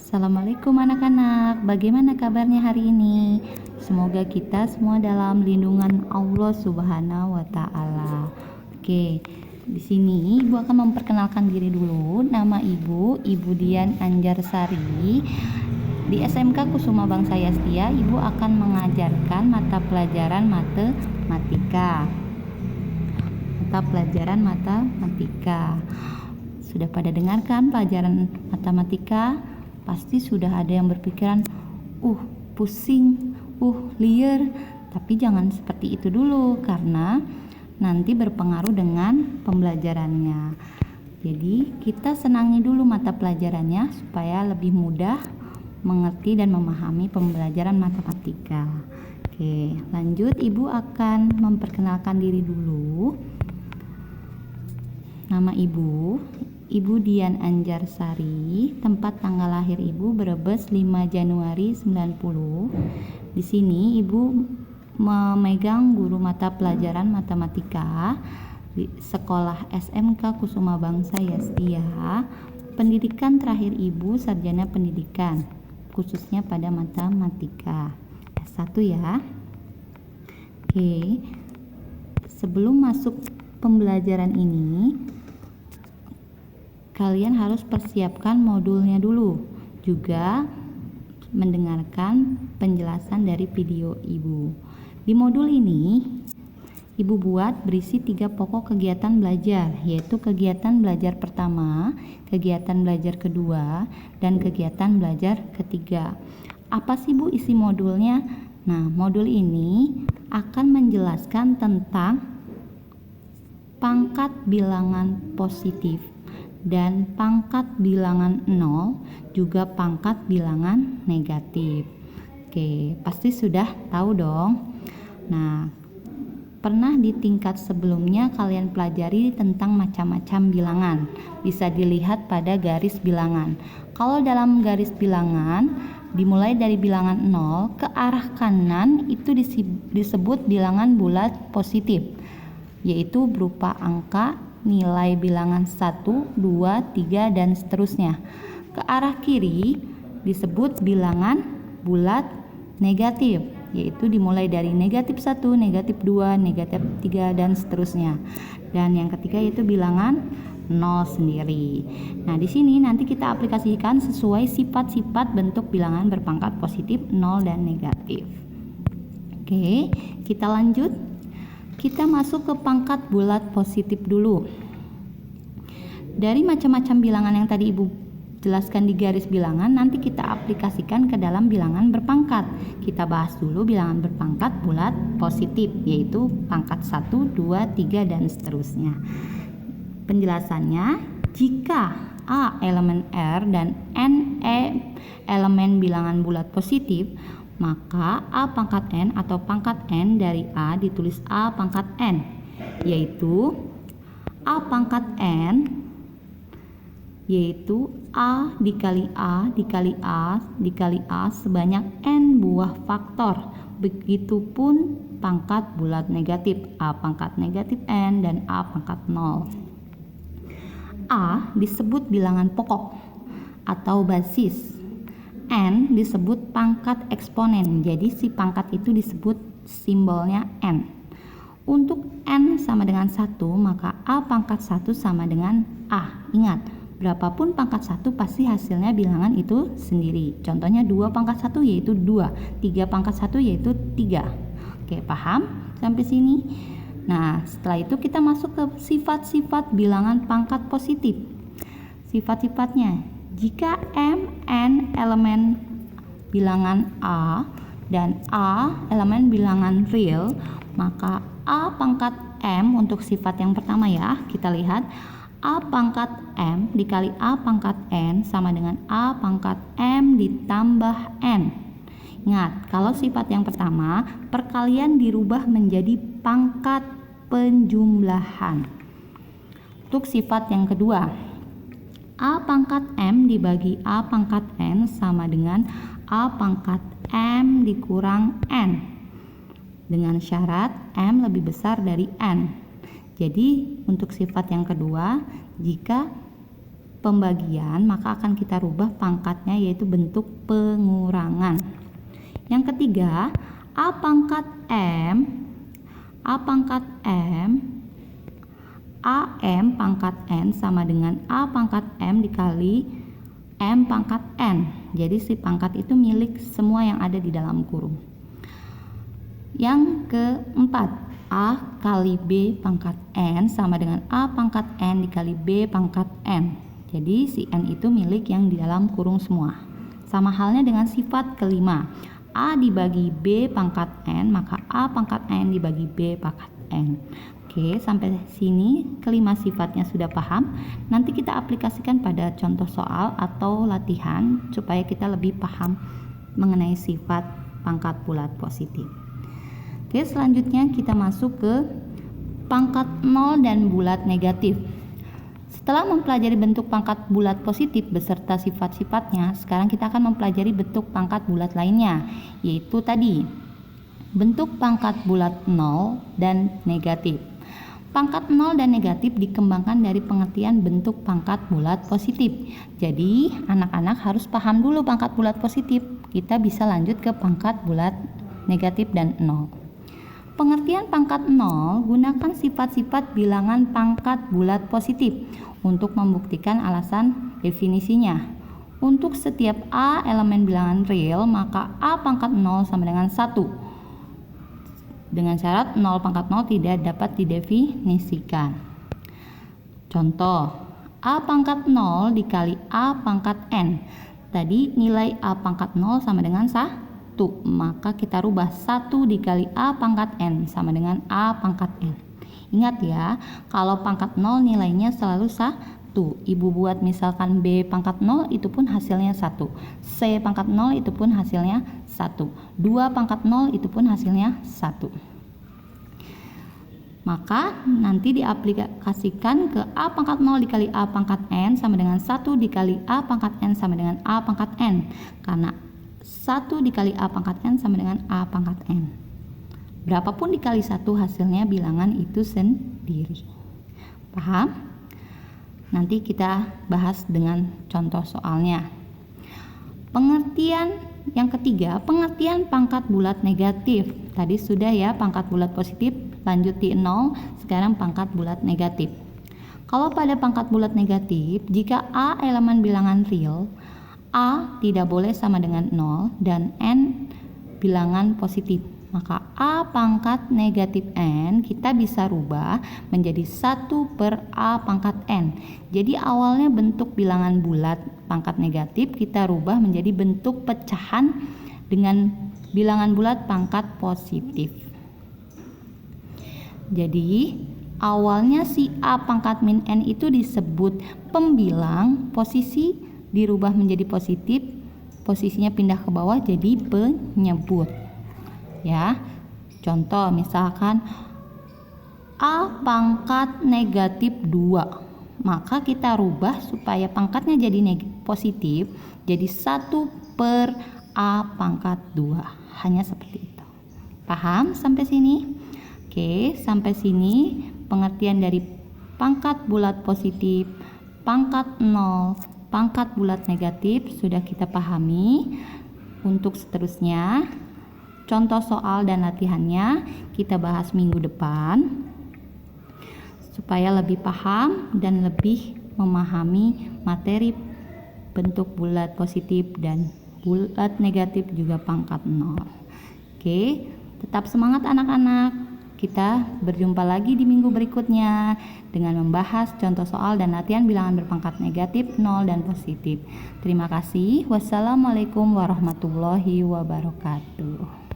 Assalamualaikum anak-anak, bagaimana kabarnya hari ini? Semoga kita semua dalam lindungan Allah Subhanahu wa Ta'ala. Oke, di sini Ibu akan memperkenalkan diri dulu. Nama Ibu Dian Anjarsari. Di SMK Kusuma Bangsa Yastia, Ibu akan mengajarkan mata pelajaran matematika. Sudah pada dengarkan pelajaran matematika? Pasti sudah ada yang berpikiran, pusing, liar. Tapi jangan seperti itu dulu, karena nanti berpengaruh dengan pembelajarannya. Jadi kita senangi dulu mata pelajarannya supaya lebih mudah mengerti dan memahami pembelajaran matematika. Oke, lanjut. Ibu akan memperkenalkan diri dulu. Nama Ibu Dian Anjarsari, tempat tanggal lahir Ibu Brebes 5 Januari 90. Di sini Ibu memegang guru mata pelajaran matematika di sekolah SMK Kusuma Bangsa Yastia. Pendidikan terakhir Ibu sarjana pendidikan, khususnya pada matematika. S1 ya. Oke. Sebelum masuk pembelajaran ini, kalian harus persiapkan modulnya dulu, juga mendengarkan penjelasan dari video Ibu. Di modul ini, Ibu buat berisi 3 pokok kegiatan belajar, yaitu kegiatan belajar pertama, kegiatan belajar kedua, dan kegiatan belajar ketiga. Apa sih Bu isi modulnya? Nah, modul ini akan menjelaskan tentang pangkat bilangan positif dan pangkat bilangan 0, juga pangkat bilangan negatif. Oke, pasti sudah tahu dong. Nah, pernah di tingkat sebelumnya kalian pelajari tentang macam-macam bilangan. Bisa dilihat pada garis bilangan. Kalau dalam garis bilangan, dimulai dari bilangan 0 ke arah kanan itu disebut bilangan bulat positif, yaitu berupa angka, nilai bilangan 1, 2, 3, dan seterusnya. Ke arah kiri disebut bilangan bulat negatif, yaitu dimulai dari negatif 1, negatif 2, negatif 3, dan seterusnya. Dan yang ketiga yaitu bilangan 0 sendiri. Nah, di sini nanti kita aplikasikan sesuai sifat-sifat bentuk bilangan berpangkat positif, 0, dan negatif. Oke, kita lanjut. Kita masuk ke pangkat bulat positif dulu. Dari macam-macam bilangan yang tadi Ibu jelaskan di garis bilangan, nanti kita aplikasikan ke dalam bilangan berpangkat. Kita bahas dulu bilangan berpangkat bulat positif, yaitu pangkat 1, 2, 3, dan seterusnya. Penjelasannya, jika A elemen R dan N elemen bilangan bulat positif, maka A pangkat N atau pangkat N dari A ditulis A pangkat N, yaitu A pangkat N yaitu A dikali A dikali A dikali A sebanyak N buah faktor. Begitupun pangkat bulat negatif, A pangkat negatif N dan A pangkat 0. A disebut bilangan pokok atau basis. N disebut pangkat eksponen, jadi si pangkat itu disebut simbolnya N. Untuk N sama dengan 1, maka A pangkat 1 sama dengan A. Ingat, berapapun pangkat 1 pasti hasilnya bilangan itu sendiri. Contohnya 2 pangkat 1 yaitu 2, 3 pangkat 1 yaitu 3. Oke, paham sampai sini? Nah, setelah itu kita masuk ke sifat-sifat bilangan pangkat positif. Sifat-sifatnya, jika M, N elemen bilangan A dan A elemen bilangan real, maka A pangkat M untuk sifat yang pertama ya, kita lihat A pangkat M dikali A pangkat N sama dengan A pangkat M ditambah N. Ingat, kalau sifat yang pertama, perkalian dirubah menjadi pangkat penjumlahan. Untuk sifat yang kedua, A pangkat M dibagi A pangkat N sama dengan A pangkat M dikurang N, dengan syarat M lebih besar dari N. Jadi untuk sifat yang kedua, jika pembagian, maka akan kita rubah pangkatnya yaitu bentuk pengurangan. Yang ketiga, A pangkat M AM pangkat N sama dengan A pangkat M dikali M pangkat N. Jadi si pangkat itu milik semua yang ada di dalam kurung. Yang keempat, A kali B pangkat N sama dengan A pangkat N dikali B pangkat N. Jadi si N itu milik yang di dalam kurung semua. Sama halnya dengan sifat kelima, A dibagi B pangkat N, maka A pangkat N dibagi B pangkat N. Oke, sampai sini kelima sifatnya sudah paham. Nanti kita aplikasikan pada contoh soal atau latihan supaya kita lebih paham mengenai sifat pangkat bulat positif. Oke, selanjutnya kita masuk ke pangkat nol dan bulat negatif. Setelah mempelajari bentuk pangkat bulat positif beserta sifat-sifatnya, sekarang kita akan mempelajari bentuk pangkat bulat lainnya, yaitu tadi bentuk pangkat bulat nol dan negatif. Pangkat nol dan negatif dikembangkan dari pengertian bentuk pangkat bulat positif. Jadi, anak-anak harus paham dulu pangkat bulat positif. Kita bisa lanjut ke pangkat bulat negatif dan nol. Pengertian pangkat nol, gunakan sifat-sifat bilangan pangkat bulat positif untuk membuktikan alasan definisinya. Untuk setiap A elemen bilangan real, maka A pangkat nol sama dengan 1. Dengan syarat 0 pangkat 0 tidak dapat didefinisikan. Contoh, A pangkat 0 dikali A pangkat N. Tadi nilai A pangkat 0 sama dengan 1, maka kita rubah 1 dikali A pangkat N sama dengan A pangkat N. Ingat ya, kalau pangkat 0 nilainya selalu 1. Ibu buat misalkan B pangkat 0 itu pun hasilnya 1. C pangkat 0 itu pun hasilnya 1. 2 pangkat 0 itu pun hasilnya 1. Maka nanti diaplikasikan ke A pangkat 0 dikali A pangkat N sama dengan 1 dikali A pangkat N sama dengan A pangkat N. Karena 1 dikali A pangkat N sama dengan A pangkat N. Berapapun dikali 1 hasilnya bilangan itu sendiri. Paham? Nanti kita bahas dengan contoh soalnya. Pengertian yang ketiga, pengertian pangkat bulat negatif. Tadi sudah ya pangkat bulat positif, lanjut di 0, sekarang pangkat bulat negatif. Kalau pada pangkat bulat negatif, jika A elemen bilangan real, A tidak boleh sama dengan 0 dan N bilangan positif. Maka A pangkat negatif N kita bisa rubah menjadi 1 per A pangkat N. Jadi awalnya bentuk bilangan bulat pangkat negatif kita rubah menjadi bentuk pecahan dengan bilangan bulat pangkat positif. Jadi awalnya si A pangkat min N itu disebut pembilang, posisi dirubah menjadi positif, posisinya pindah ke bawah jadi penyebut. Ya, contoh misalkan A pangkat negatif 2, maka kita rubah supaya pangkatnya jadi positif, jadi 1 per A pangkat 2. Hanya seperti itu. Paham sampai sini? Oke, sampai sini pengertian dari pangkat bulat positif, pangkat 0, pangkat bulat negatif sudah kita pahami. Untuk seterusnya, contoh soal dan latihannya kita bahas minggu depan supaya lebih paham dan lebih memahami materi bentuk bulat positif dan bulat negatif juga pangkat 0. Oke, tetap semangat anak-anak. Kita berjumpa lagi di minggu berikutnya dengan membahas contoh soal dan latihan bilangan berpangkat negatif, 0 dan positif. Terima kasih. Wassalamualaikum warahmatullahi wabarakatuh.